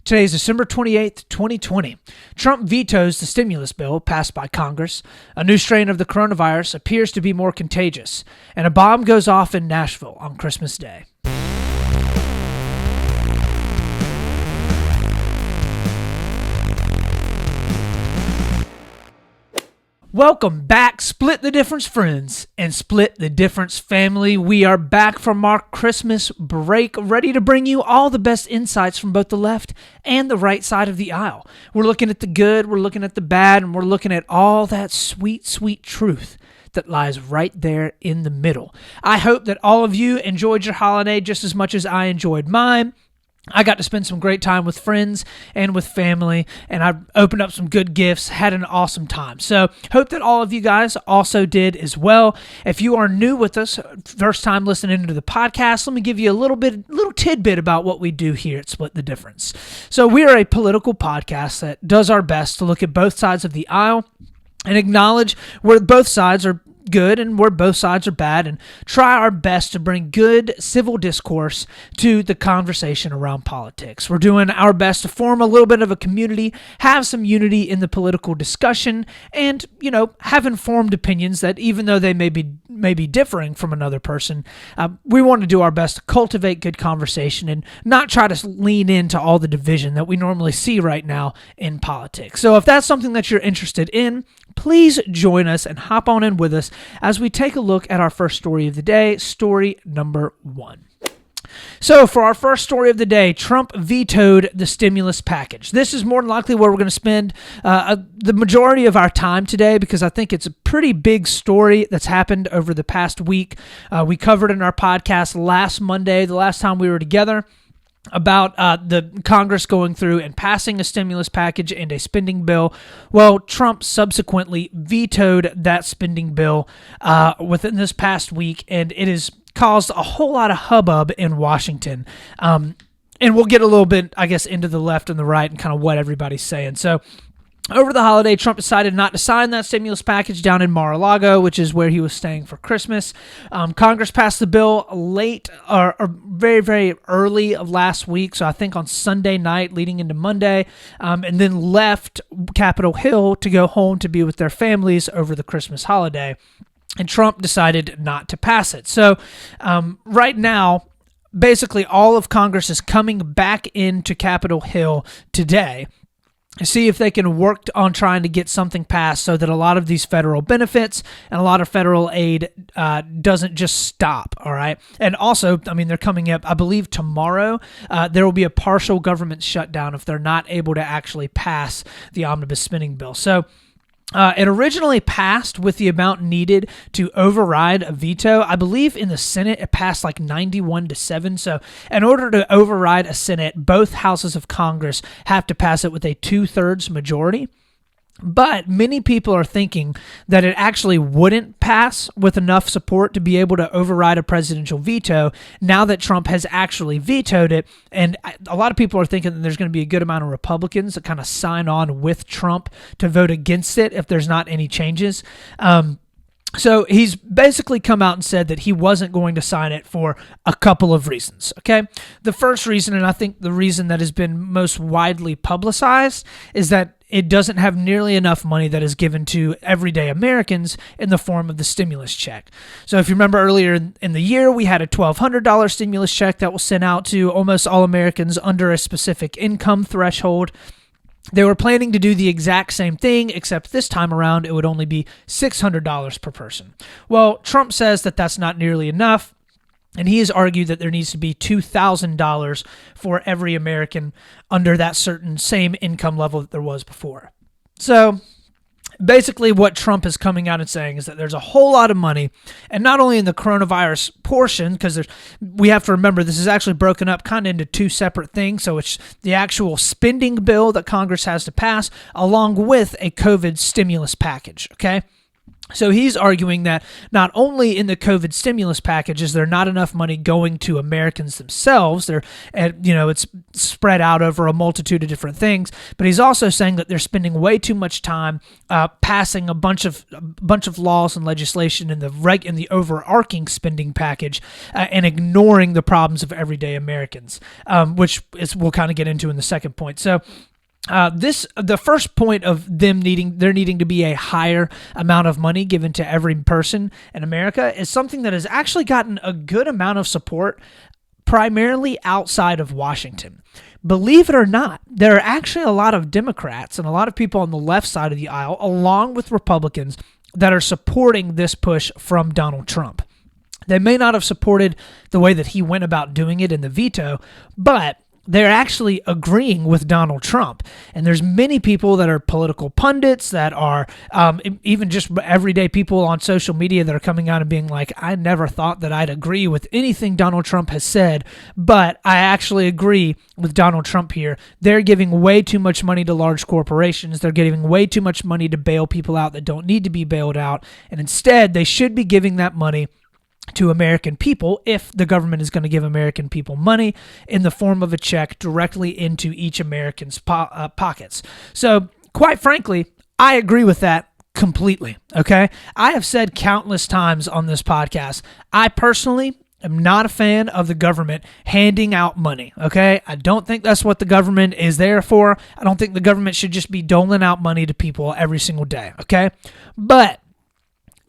Today is December 28th, 2020. Trump vetoes the stimulus bill passed by Congress. A new strain of the coronavirus appears to be more contagious. And a bomb goes off in Nashville on Christmas Day. Welcome back, Split the Difference friends and Split the Difference family. We are back from our Christmas break, ready to bring you all the best insights from both the left and the right side of the aisle. We're looking at the good, we're looking at the bad, and we're looking at all that sweet, sweet truth that lies right there in the middle. I hope that all of you enjoyed your holiday just as much as I enjoyed mine. I got to spend some great time with friends and with family, and I opened up some good gifts, had an awesome time. So hope that all of you guys also did as well. If you are new with us, first time listening to the podcast, let me give you a little tidbit about what we do here at Split the Difference. So we are a political podcast that does our best to look at both sides of the aisle and acknowledge where both sides are good and where both sides are bad, and try our best to bring good civil discourse to the conversation around politics. We're doing our best to form a little bit of a community, have some unity in the political discussion, and, have informed opinions that even though they may be differing from another person, we want to do our best to cultivate good conversation and not try to lean into all the division that we normally see right now in politics. So if that's something that you're interested in, please join us and hop on in with us as we take a look at our first story of the day, story number 1. So for our first story of the day, Trump vetoed the stimulus package. This is more than likely where we're going to spend the majority of our time today, because I think it's a pretty big story that's happened over the past week. We covered in our podcast last Monday, the last time we were together, about the Congress going through and passing a stimulus package and a spending bill. Well, Trump subsequently vetoed that spending bill within this past week, and it has caused a whole lot of hubbub in Washington. And we'll get a little bit, I guess, into the left and the right and kind of what everybody's saying. So over the holiday, Trump decided not to sign that stimulus package down in Mar-a-Lago, which is where he was staying for Christmas. Congress passed the bill late or very, very early of last week, so I think on Sunday night leading into Monday, and then left Capitol Hill to go home to be with their families over the Christmas holiday. And Trump decided not to pass it. So right now, basically all of Congress is coming back into Capitol Hill today, see if they can work on trying to get something passed so that a lot of these federal benefits and a lot of federal aid doesn't just stop, all right? And also, they're coming up, I believe tomorrow, there will be a partial government shutdown if they're not able to actually pass the omnibus spending bill. So it originally passed with the amount needed to override a veto. I believe in the Senate it passed like 91-7. So in order to override a Senate, both houses of Congress have to pass it with a 2/3 majority. But many people are thinking that it actually wouldn't pass with enough support to be able to override a presidential veto now that Trump has actually vetoed it. And a lot of people are thinking that there's going to be a good amount of Republicans that kind of sign on with Trump to vote against it if there's not any changes. So he's basically come out and said that he wasn't going to sign it for a couple of reasons, okay? The first reason, and I think the reason that has been most widely publicized, is that it doesn't have nearly enough money that is given to everyday Americans in the form of the stimulus check. So if you remember earlier in the year, we had a $1,200 stimulus check that was sent out to almost all Americans under a specific income threshold. They were planning to do the exact same thing, except this time around, it would only be $600 per person. Well, Trump says that that's not nearly enough, and he has argued that there needs to be $2,000 for every American under that certain same income level that there was before. So basically what Trump is coming out and saying is that there's a whole lot of money, and not only in the coronavirus portion, because we have to remember this is actually broken up kind of into two separate things. So it's the actual spending bill that Congress has to pass along with a COVID stimulus package, okay? So he's arguing that not only in the COVID stimulus package is there not enough money going to Americans themselves, it's spread out over a multitude of different things, but he's also saying that they're spending way too much time passing a bunch of laws and legislation in the overarching spending package and ignoring the problems of everyday Americans, which we'll kind of get into in the second point. So. The first point of there needing to be a higher amount of money given to every person in America is something that has actually gotten a good amount of support primarily outside of Washington. Believe it or not, there are actually a lot of Democrats and a lot of people on the left side of the aisle, along with Republicans, that are supporting this push from Donald Trump. They may not have supported the way that he went about doing it in the veto, but they're actually agreeing with Donald Trump. And there's many people that are political pundits that are even just everyday people on social media that are coming out and being like, I never thought that I'd agree with anything Donald Trump has said, but I actually agree with Donald Trump here. They're giving way too much money to large corporations. They're giving way too much money to bail people out that don't need to be bailed out. And instead, they should be giving that money to American people if the government is going to give American people money in the form of a check directly into each American's pockets. So, quite frankly, I agree with that completely, okay? I have said countless times on this podcast, I personally am not a fan of the government handing out money, okay? I don't think that's what the government is there for. I don't think the government should just be doling out money to people every single day, okay? But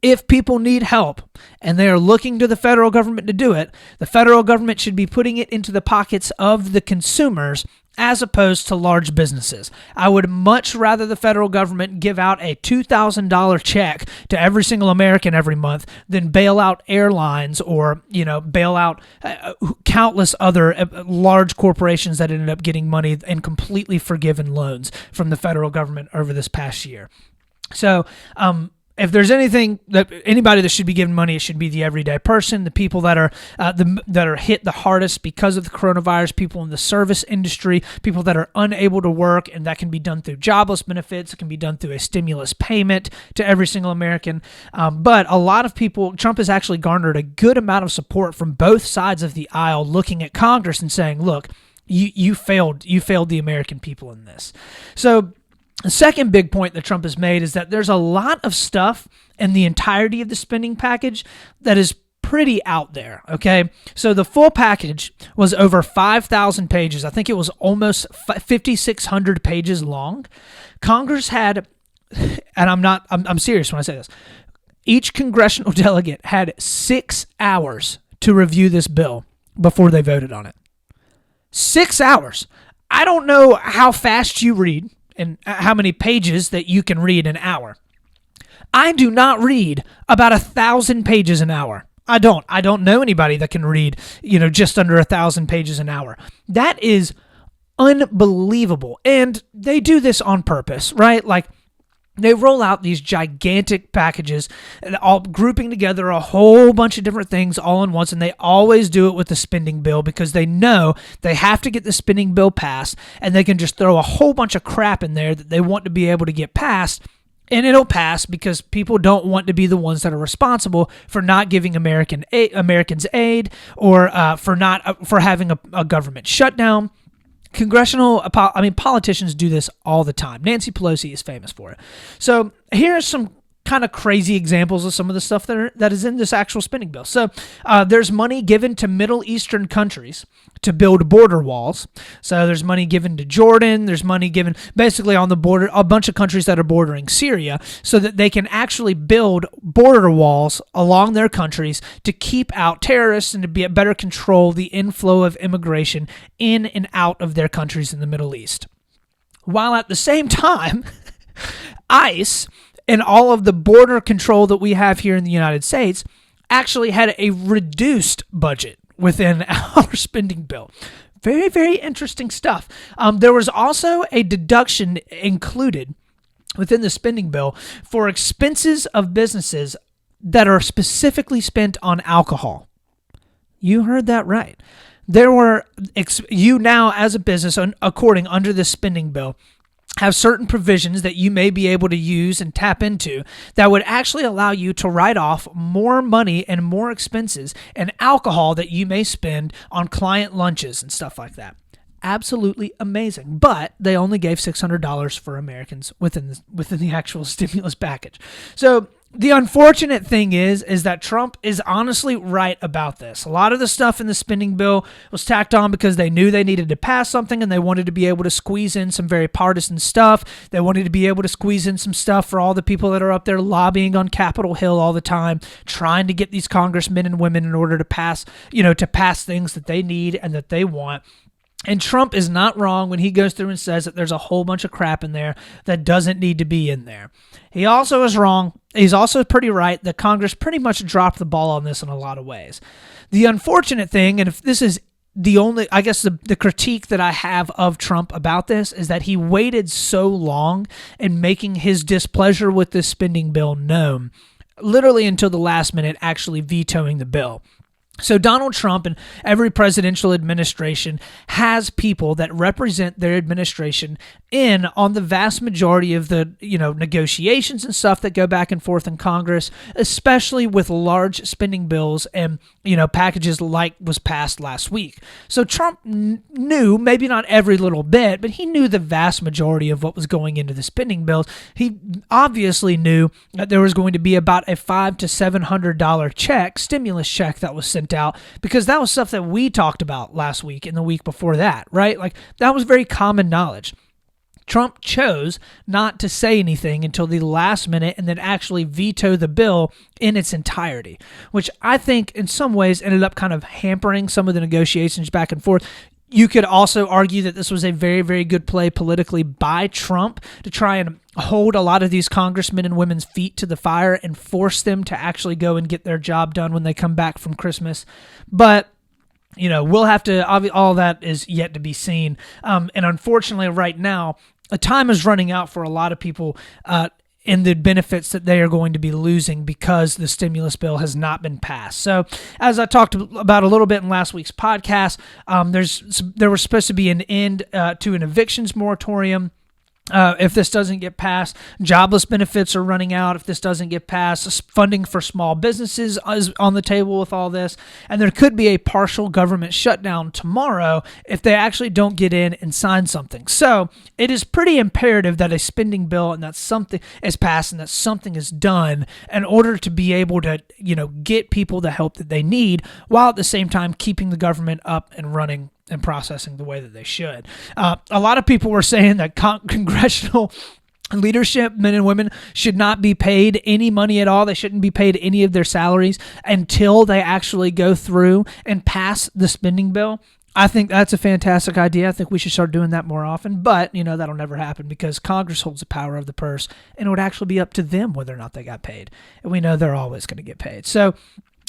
if people need help and they are looking to the federal government to do it, the federal government should be putting it into the pockets of the consumers as opposed to large businesses. I would much rather the federal government give out a $2,000 check to every single American every month than bail out airlines or, bail out countless other large corporations that ended up getting money and completely forgiven loans from the federal government over this past year. So, if there's anybody that should be given money, it should be the everyday person, the people that are hit the hardest because of the coronavirus, people in the service industry, people that are unable to work, and that can be done through jobless benefits. It can be done through a stimulus payment to every single American. But a lot of people, Trump has actually garnered a good amount of support from both sides of the aisle, looking at Congress and saying, "Look, you failed the American people in this." So. The second big point that Trump has made is that there's a lot of stuff in the entirety of the spending package that is pretty out there, okay? So the full package was over 5,000 pages. I think it was almost 5,600 pages long. Congress had, and I'm serious when I say this, each congressional delegate had 6 hours to review this bill before they voted on it. 6 hours. I don't know how fast you read and how many pages that you can read an hour. I do not read about 1,000 pages an hour. I don't know anybody that can read, just under 1,000 pages an hour. That is unbelievable. And they do this on purpose, right? Like, they roll out these gigantic packages, all grouping together a whole bunch of different things all in once, and they always do it with the spending bill because they know they have to get the spending bill passed, and they can just throw a whole bunch of crap in there that they want to be able to get passed, and it'll pass because people don't want to be the ones that are responsible for not giving Americans aid or for having a government shutdown. Politicians do this all the time. Nancy Pelosi is famous for it. So here are some kind of crazy examples of some of the stuff that is in this actual spending bill. So there's money given to Middle Eastern countries to build border walls. So there's money given to Jordan. There's money given basically on the border, a bunch of countries that are bordering Syria, so that they can actually build border walls along their countries to keep out terrorists and to better control the inflow of immigration in and out of their countries in the Middle East. While at the same time, ICE and all of the border control that we have here in the United States actually had a reduced budget within our spending bill. Very, very interesting stuff. There was also a deduction included within the spending bill for expenses of businesses that are specifically spent on alcohol. You heard that right. You now, as a business, according under this spending bill, have certain provisions that you may be able to use and tap into that would actually allow you to write off more money and more expenses and alcohol that you may spend on client lunches and stuff like that. Absolutely amazing. But they only gave $600 for Americans within the actual stimulus package. So the unfortunate thing is that Trump is honestly right about this. A lot of the stuff in the spending bill was tacked on because they knew they needed to pass something and they wanted to be able to squeeze in some very partisan stuff. They wanted to be able to squeeze in some stuff for all the people that are up there lobbying on Capitol Hill all the time, trying to get these congressmen and women in order to pass things that they need and that they want. And Trump is not wrong when he goes through and says that there's a whole bunch of crap in there that doesn't need to be in there. He also is wrong. He's also pretty right that Congress pretty much dropped the ball on this in a lot of ways. The unfortunate thing, and if this is the only, I guess the critique that I have of Trump about this, is that he waited so long in making his displeasure with this spending bill known, literally until the last minute actually vetoing the bill. So Donald Trump and every presidential administration has people that represent their administration in on the vast majority of the, negotiations and stuff that go back and forth in Congress, especially with large spending bills and, packages like was passed last week. So Trump knew, maybe not every little bit, but he knew the vast majority of what was going into the spending bills. He obviously knew that there was going to be about a $500 to $700 stimulus check that was sent out, because that was stuff that we talked about last week and the week before that, right? Like, that was very common knowledge. Trump chose not to say anything until the last minute and then actually veto the bill in its entirety, which I think in some ways ended up kind of hampering some of the negotiations back and forth. You could also argue that this was a very, very good play politically by Trump to try and hold a lot of these congressmen and women's feet to the fire and force them to actually go and get their job done when they come back from Christmas. But we'll have to, all that is yet to be seen. And unfortunately, right now, a time is running out for a lot of people in the benefits that they are going to be losing because the stimulus bill has not been passed. So, as I talked about a little bit in last week's podcast, there was supposed to be an end to an evictions moratorium. If this doesn't get passed, jobless benefits are running out. If this doesn't get passed, funding for small businesses is on the table with all this. And there could be a partial government shutdown tomorrow if they actually don't get in and sign something. So it is pretty imperative that a spending bill and that something is passed and that something is done in order to be able to, get people the help that they need, while at the same time keeping the government up and running and processing the way that they should. A lot of people were saying that congressional leadership, men and women, should not be paid any money at all. They shouldn't be paid any of their salaries until they actually go through and pass the spending bill. I think that's a fantastic idea. I think we should start doing that more often, but that'll never happen because Congress holds the power of the purse, and it would actually be up to them whether or not they got paid. And we know they're always going to get paid. So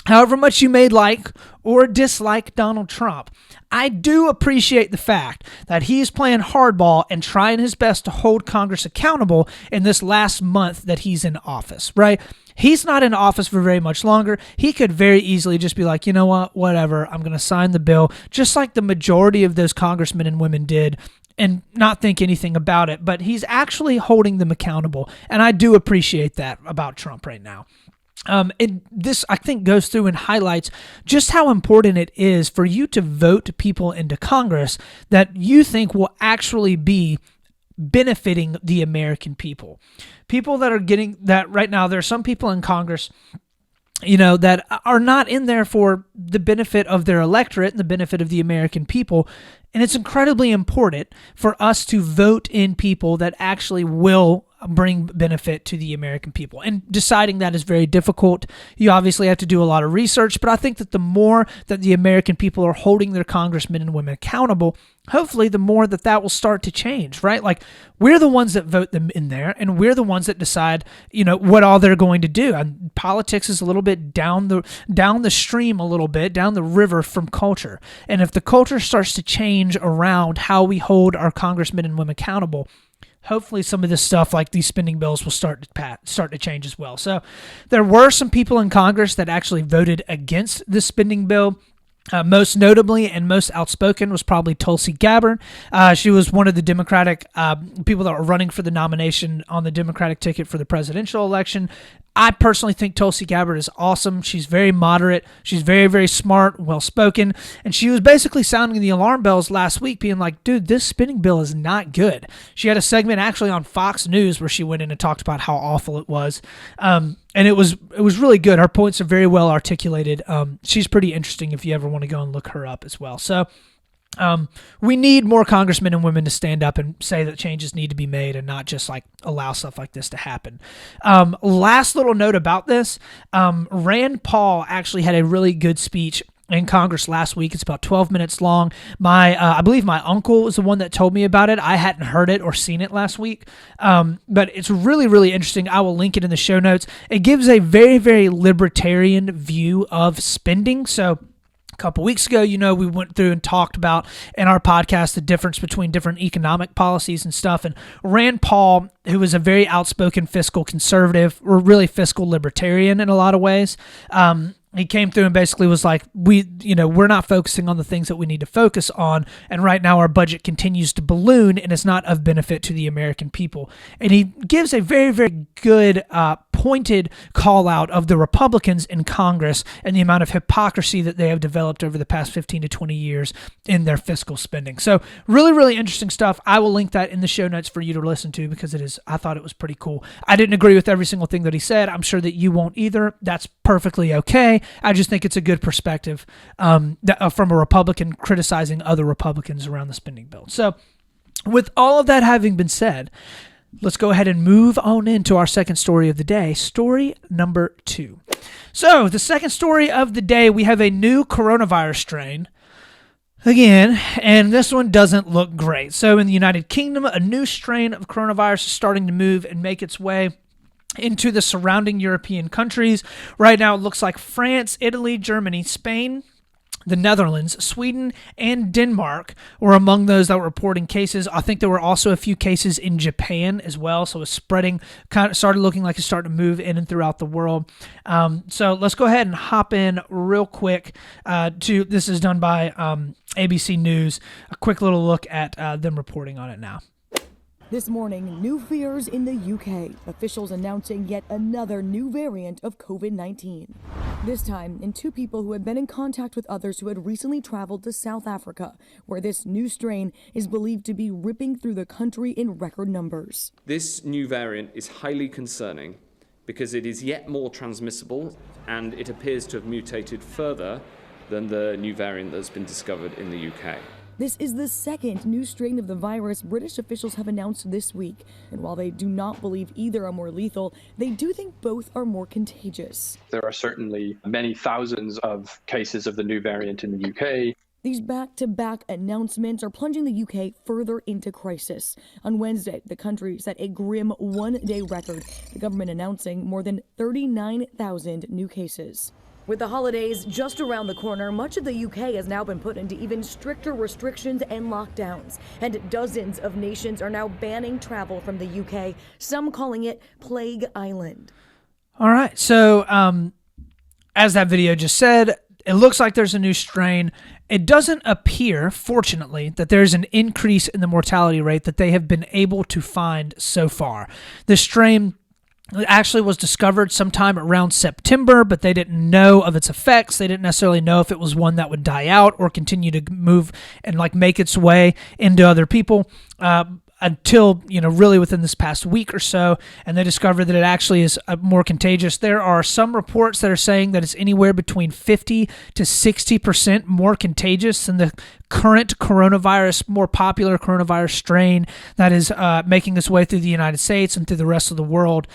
however much you may like or dislike Donald Trump, I do appreciate the fact that he's playing hardball and trying his best to hold Congress accountable in this last month that he's in office, right? He's not in office for very much longer. He could very easily just be like, you know what, whatever, I'm going to sign the bill, just like the majority of those congressmen and women did, and not think anything about it. But he's actually holding them accountable, and I do appreciate that about Trump right now. And this, I think, goes through and highlights just how important it is for you to vote people into Congress that you think will actually be benefiting the American people. People that are getting that right now, there are some people in Congress, that are not in there for the benefit of their electorate and the benefit of the American people. And it's incredibly important for us to vote in people that actually will bring benefit to the American people. And deciding that is very difficult. You obviously have to do a lot of research, but I think that the more that the American people are holding their congressmen and women accountable, hopefully the more that will start to change, right? Like, we're the ones that vote them in there, and we're the ones that decide, what all they're going to do. And politics is a little bit down the stream a little bit, down the river from culture. And if the culture starts to change around how we hold our congressmen and women accountable, hopefully some of this stuff like these spending bills will start to change as well. So there were some people in Congress that actually voted against this spending bill. Most notably and most outspoken was probably Tulsi Gabbard. She was one of the Democratic people that were running for the nomination on the Democratic ticket for the presidential election. I personally think Tulsi Gabbard is awesome. She's very moderate. She's very, very smart, well-spoken. And she was basically sounding the alarm bells last week, being like, dude, this spending bill is not good. She had a segment actually on Fox News where she went in and talked about how awful it was. And it was really good. Her points are very well articulated. She's pretty interesting if you ever want to go and look her up as well. So we need more congressmen and women to stand up and say that changes need to be made and not just like allow stuff like this to happen. Last little note about this, Rand Paul actually had a really good speech in Congress last week. It's about 12 minutes long. I believe my uncle was the one that told me about it. I hadn't heard it or seen it last week, but it's really, really interesting. I will link it in the show notes. It gives a very, very libertarian view of spending. So a couple weeks ago, we went through and talked about in our podcast the difference between different economic policies and stuff. And Rand Paul, who was a very outspoken fiscal conservative, or really fiscal libertarian in a lot of ways, he came through and basically was like, we're not focusing on the things that we need to focus on. And right now our budget continues to balloon and it's not of benefit to the American people. And he gives a very, very good, pointed call out of the Republicans in Congress and the amount of hypocrisy that they have developed over the past 15 to 20 years in their fiscal spending. So really, really interesting stuff. I will link that in the show notes for you to listen to because I thought it was pretty cool. I didn't agree with every single thing that he said. I'm sure that you won't either. That's perfectly okay. I just think it's a good perspective from a Republican criticizing other Republicans around the spending bill. So with all of that having been said, let's go ahead and move on into our second story of the day, story number 2. So the second story of the day, we have a new coronavirus strain again, and this one doesn't look great. So in the United Kingdom, a new strain of coronavirus is starting to move and make its way into the surrounding European countries. Right now, it looks like France, Italy, Germany, Spain, the Netherlands, Sweden, and Denmark were among those that were reporting cases. I think there were also a few cases in Japan as well, so it's spreading, kind of started looking like it's starting to move in and throughout the world. So let's go ahead and hop in real quick to, this is done by ABC News, a quick little look at them reporting on it now. This morning, new fears in the UK. Officials announcing yet another new variant of COVID-19. This time in 2 people who had been in contact with others who had recently traveled to South Africa, where this new strain is believed to be ripping through the country in record numbers. This new variant is highly concerning because it is yet more transmissible and it appears to have mutated further than the new variant that's been discovered in the UK. This is the second new strain of the virus British officials have announced this week. And while they do not believe either are more lethal, they do think both are more contagious. There are certainly many thousands of cases of the new variant in the UK. These back-to-back announcements are plunging the UK further into crisis. On Wednesday, the country set a grim one-day record, the government announcing more than 39,000 new cases. With the holidays just around the corner, much of the UK has now been put into even stricter restrictions and lockdowns. And dozens of nations are now banning travel from the UK, some calling it Plague Island. All right, so as that video just said, it looks like there's a new strain. It doesn't appear, fortunately, that there's an increase in the mortality rate that they have been able to find so far. The strain actually was discovered sometime around September, but they didn't know of its effects. They didn't necessarily know if it was one that would die out or continue to move and make its way into other people until, really within this past week or so, and they discovered that it actually is more contagious. There are some reports that are saying that it's anywhere between 50 to 60% more contagious than the current coronavirus, more popular coronavirus strain that is making its way through the United States and through the rest of the world.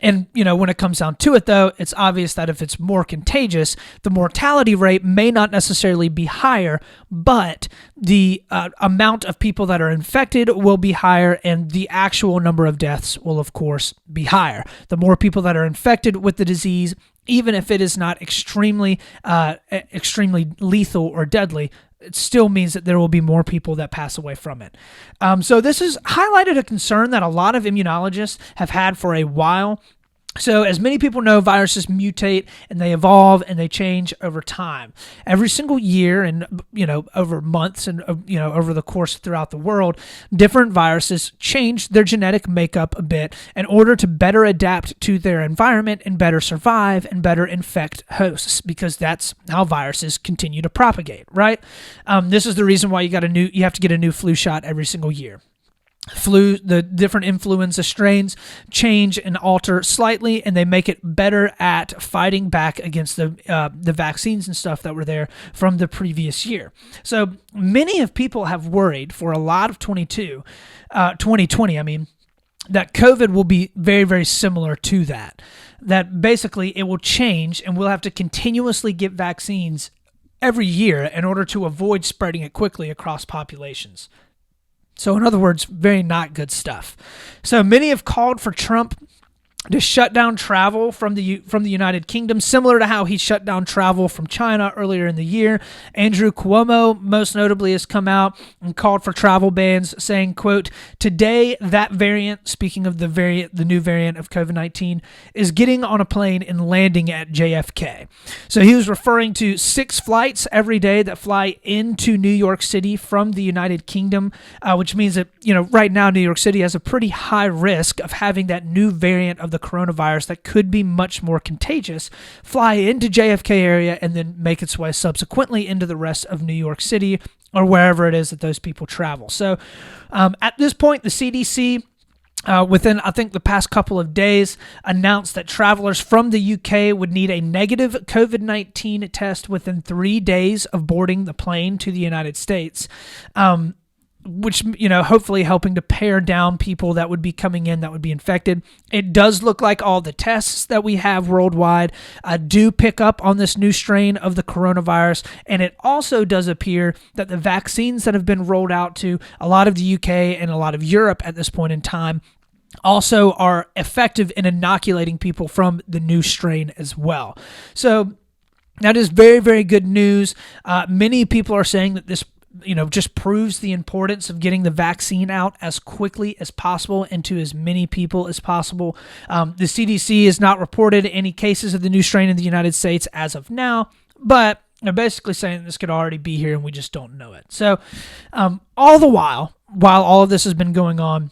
And, when it comes down to it, though, it's obvious that if it's more contagious, the mortality rate may not necessarily be higher, but the amount of people that are infected will be higher, and the actual number of deaths will, of course, be higher. The more people that are infected with the disease, even if it is not extremely lethal or deadly, it still means that there will be more people that pass away from it. So this has highlighted a concern that a lot of immunologists have had for a while. So as many people know, viruses mutate and they evolve and they change over time. Every single year and, over months and, over the course throughout the world, different viruses change their genetic makeup a bit in order to better adapt to their environment and better survive and better infect hosts, because that's how viruses continue to propagate, right? This is the reason why you have to get a new flu shot every single year. The different influenza strains change and alter slightly, and they make it better at fighting back against the vaccines and stuff that were there from the previous year. So many of people have worried for a lot of 2020, that COVID will be very, very similar to that. That basically it will change, and we'll have to continuously get vaccines every year in order to avoid spreading it quickly across populations. So in other words, very not good stuff. So many have called for Trump to shut down travel from the United Kingdom, similar to how he shut down travel from China earlier in the year. Andrew Cuomo, most notably, has come out and called for travel bans, saying, quote, "Today, that variant," speaking of the new variant of COVID-19, "is getting on a plane and landing at JFK." So he was referring to 6 flights every day that fly into New York City from the United Kingdom, which means that, right now New York City has a pretty high risk of having that new variant of the coronavirus that could be much more contagious fly into JFK area and then make its way subsequently into the rest of New York City or wherever it is that those people travel. So at this point, the CDC, within, I think, the past couple of days, announced that travelers from the UK would need a negative COVID-19 test within 3 days of boarding the plane to the United States. Which, hopefully helping to pare down people that would be coming in that would be infected. It does look like all the tests that we have worldwide do pick up on this new strain of the coronavirus, and it also does appear that the vaccines that have been rolled out to a lot of the UK and a lot of Europe at this point in time also are effective in inoculating people from the new strain as well. So that is very, very good news. Many people are saying that this just proves the importance of getting the vaccine out as quickly as possible and to as many people as possible. The CDC has not reported any cases of the new strain in the United States as of now, but they're basically saying this could already be here and we just don't know it. So all the while all of this has been going on,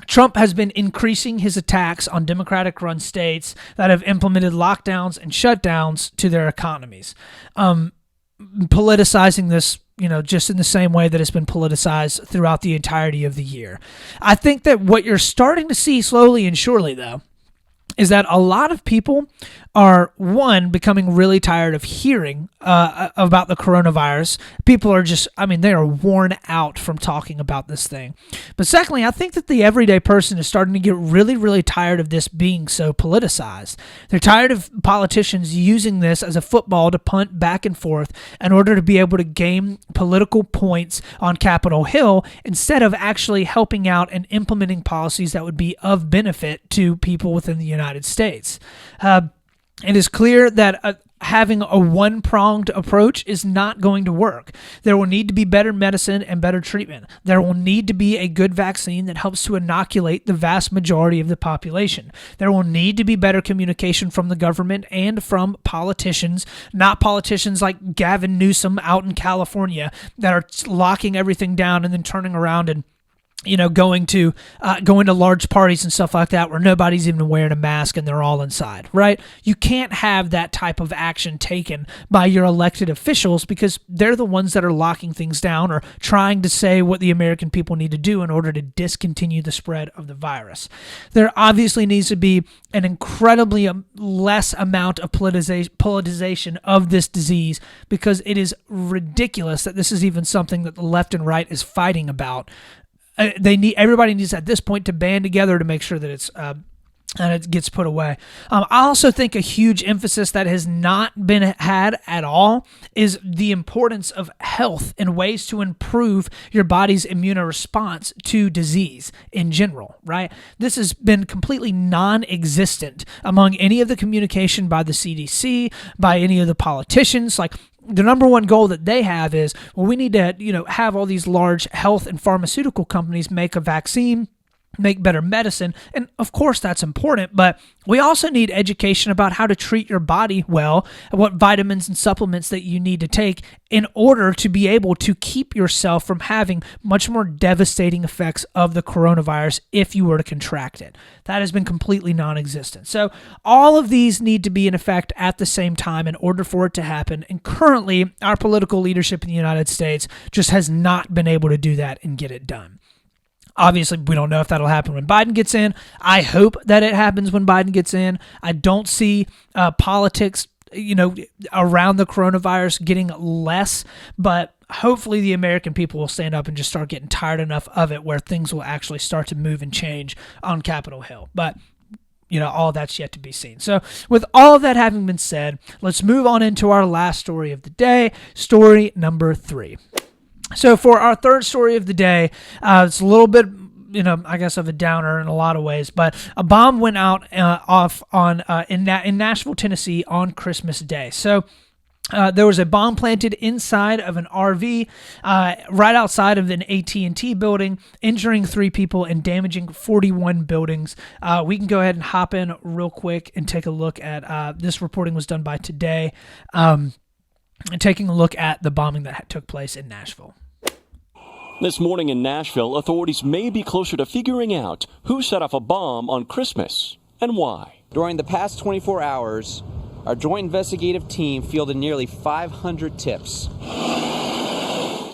Trump has been increasing his attacks on Democratic-run states that have implemented lockdowns and shutdowns to their economies, politicizing this, just in the same way that it's been politicized throughout the entirety of the year. I think that what you're starting to see slowly and surely, though, is that a lot of people are, one, becoming really tired of hearing about the coronavirus. People are just, they are worn out from talking about this thing. But secondly, I think that the everyday person is starting to get really, really tired of this being so politicized. They're tired of politicians using this as a football to punt back and forth in order to be able to gain political points on Capitol Hill instead of actually helping out and implementing policies that would be of benefit to people within the United States. It is clear that having a one-pronged approach is not going to work. There will need to be better medicine and better treatment. There will need to be a good vaccine that helps to inoculate the vast majority of the population. There will need to be better communication from the government and from politicians, not politicians like Gavin Newsom out in California that are locking everything down and then turning around and going to large parties and stuff like that where nobody's even wearing a mask and they're all inside, right? You can't have that type of action taken by your elected officials because they're the ones that are locking things down or trying to say what the American people need to do in order to discontinue the spread of the virus. There obviously needs to be an incredibly less amount of politicization of this disease because it is ridiculous that this is even something that the left and right is fighting about. Everybody needs at this point to band together to make sure that it gets put away. I also think a huge emphasis that has not been had at all is the importance of health and ways to improve your body's immune response to disease in general, right? This has been completely non-existent among any of the communication by the CDC, by any of the politicians. Like, the number one goal that they have is, well, we need to, have all these large health and pharmaceutical companies make a vaccine make better medicine. And of course that's important, but we also need education about how to treat your body well, and what vitamins and supplements that you need to take in order to be able to keep yourself from having much more devastating effects of the coronavirus if you were to contract it. That has been completely non-existent. So all of these need to be in effect at the same time in order for it to happen. And currently, our political leadership in the United States just has not been able to do that and get it done. Obviously, we don't know if that'll happen when Biden gets in. I hope that it happens when Biden gets in. I don't see politics, around the coronavirus getting less, but hopefully the American people will stand up and just start getting tired enough of it where things will actually start to move and change on Capitol Hill. But all that's yet to be seen. So with all of that having been said, let's move on into our last story of the day, story number 3. So for our third story of the day, it's a little bit, I guess of a downer in a lot of ways, but a bomb went off in Nashville, Tennessee on Christmas Day. So there was a bomb planted inside of an RV right outside of an AT&T building, injuring 3 people and damaging 41 buildings. We can go ahead and hop in real quick and take a look at this. Reporting was done by Today. And taking a look at the bombing that took place in Nashville. This morning in Nashville, authorities may be closer to figuring out who set off a bomb on Christmas and why. During the past 24 hours, our joint investigative team fielded nearly 500 tips.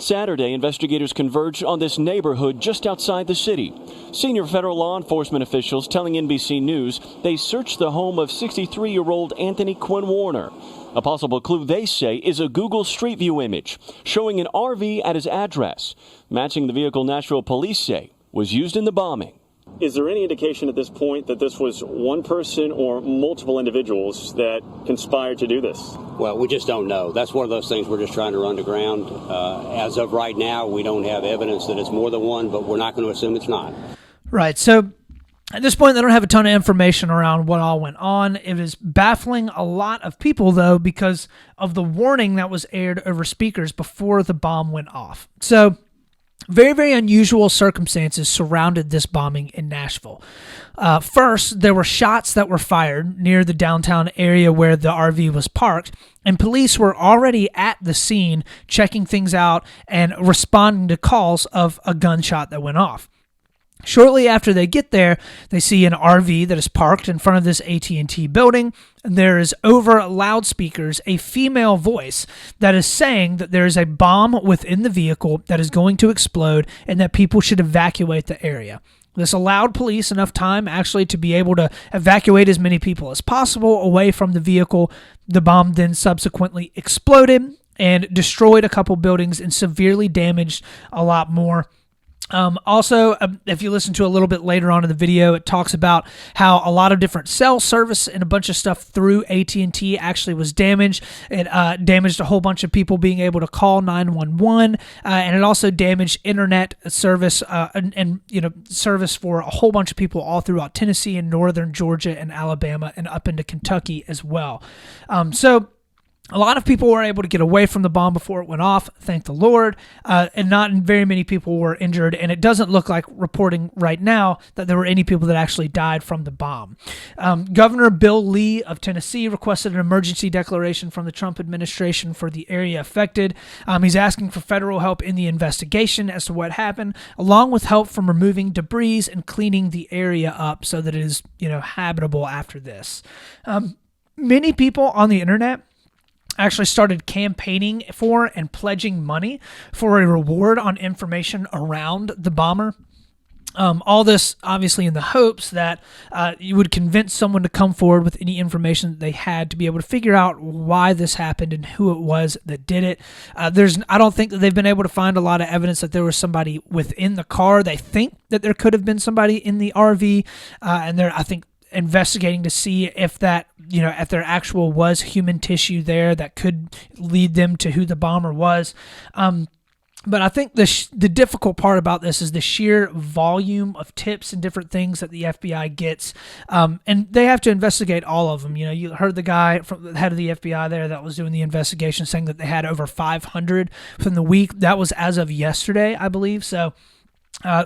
Saturday, investigators converged on this neighborhood just outside the city. Senior federal law enforcement officials telling NBC News they searched the home of 63-year-old Anthony Quinn Warner. A possible clue, they say, is a Google Street View image showing an RV at his address, matching the vehicle Nashville police say was used in the bombing. Is there any indication at this point that this was one person or multiple individuals that conspired to do this? Well, we just don't know. That's one of those things we're just trying to run to ground. As of right now, we don't have evidence that it's more than one, but we're not going to assume it's not. Right. So at this point, they don't have a ton of information around what all went on. It is baffling a lot of people, though, because of the warning that was aired over speakers before the bomb went off. So very, very unusual circumstances surrounded this bombing in Nashville. First, there were shots that were fired near the downtown area where the RV was parked, and police were already at the scene checking things out and responding to calls of a gunshot that went off. Shortly after they get there, they see an RV that is parked in front of this AT&T building, and there is over loudspeakers a female voice that is saying that there is a bomb within the vehicle that is going to explode and that people should evacuate the area. This allowed police enough time actually to be able to evacuate as many people as possible away from the vehicle. The bomb then subsequently exploded and destroyed a couple buildings and severely damaged a lot more. Also, if you listen to a little bit later on in the video, it talks about how a lot of different cell service and a bunch of stuff through AT&T actually was damaged. It damaged a whole bunch of people being able to call 911, and it also damaged internet service and service for a whole bunch of people all throughout Tennessee and northern Georgia and Alabama and up into Kentucky as well. So a lot of people were able to get away from the bomb before it went off, thank the Lord, and not very many people were injured, and it doesn't look like reporting right now that there were any people that actually died from the bomb. Governor Bill Lee of Tennessee requested an emergency declaration from the Trump administration for the area affected. He's asking for federal help in the investigation as to what happened, along with help from removing debris and cleaning the area up so that it is, habitable after this. Many people on the internet actually started campaigning for and pledging money for a reward on information around the bomber. All this obviously in the hopes that you would convince someone to come forward with any information that they had to be able to figure out why this happened and who it was that did it. I don't think that they've been able to find a lot of evidence that there was somebody within the car. They think that there could have been somebody in the RV, and they're, I think, investigating to see if that, if there actual was human tissue there that could lead them to who the bomber was. But I think the difficult part about this is the sheer volume of tips and different things that the FBI gets, and they have to investigate all of them. You heard the guy from the head of the FBI there that was doing the investigation saying that they had over 500 from the week. That was as of yesterday, I believe. So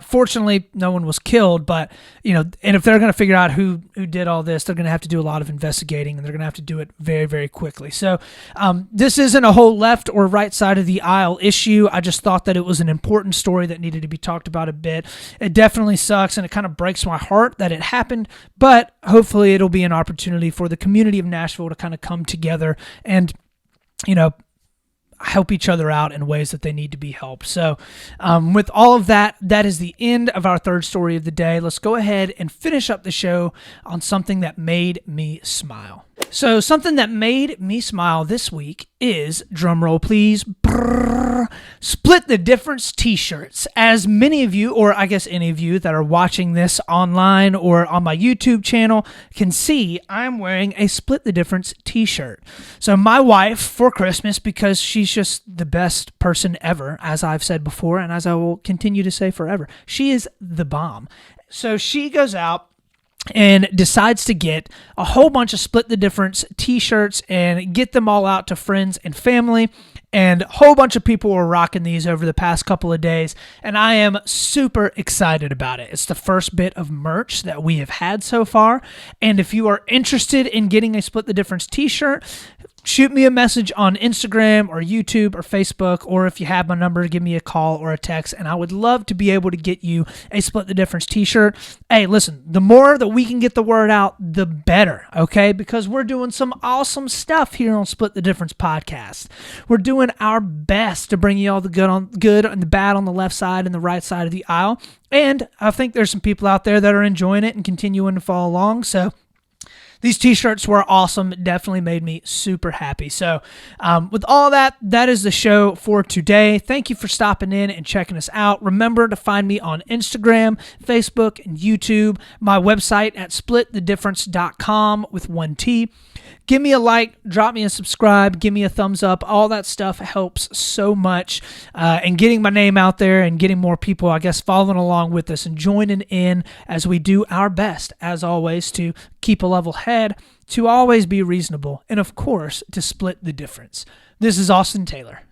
Fortunately, no one was killed, but, and if they're going to figure out who did all this, they're going to have to do a lot of investigating, and they're going to have to do it very, very quickly. So this isn't a whole left or right side of the aisle issue. I just thought that it was an important story that needed to be talked about a bit. It definitely sucks, and it kind of breaks my heart that it happened, but hopefully it'll be an opportunity for the community of Nashville to kind of come together and, help each other out in ways that they need to be helped. So with all of that, that is the end of our third story of the day. Let's go ahead and finish up the show on something that made me smile. So something that made me smile this week is, drumroll please, Split the Difference t-shirts. As many of you, or I guess any of you that are watching this online or on my YouTube channel can see, I'm wearing a Split the Difference t-shirt. So my wife, for Christmas, because she's just the best person ever, as I've said before and as I will continue to say forever, she is the bomb. So she goes out and decides to get a whole bunch of Split the Difference t-shirts and get them all out to friends and family. And a whole bunch of people were rocking these over the past couple of days, and I am super excited about it. It's the first bit of merch that we have had so far, and if you are interested in getting a Split the Difference t-shirt, shoot me a message on Instagram or YouTube or Facebook, or if you have my number, give me a call or a text, and I would love to be able to get you a Split the Difference t-shirt. Hey, listen, the more that we can get the word out, the better, okay? Because we're doing some awesome stuff here on Split the Difference podcast. We're doing our best to bring you all the good and the bad on the left side and the right side of the aisle, and I think there's some people out there that are enjoying it and continuing to follow along, so these t-shirts were awesome. It definitely made me super happy. So with all that, that is the show for today. Thank you for stopping in and checking us out. Remember to find me on Instagram, Facebook, and YouTube. My website at splitthedifference.com with 1 T. Give me a like, drop me a subscribe, give me a thumbs up. All that stuff helps so much. And getting my name out there and getting more people, I guess, following along with us and joining in as we do our best, as always, to keep a level head, to always be reasonable, and of course, to split the difference. This is Austin Taylor.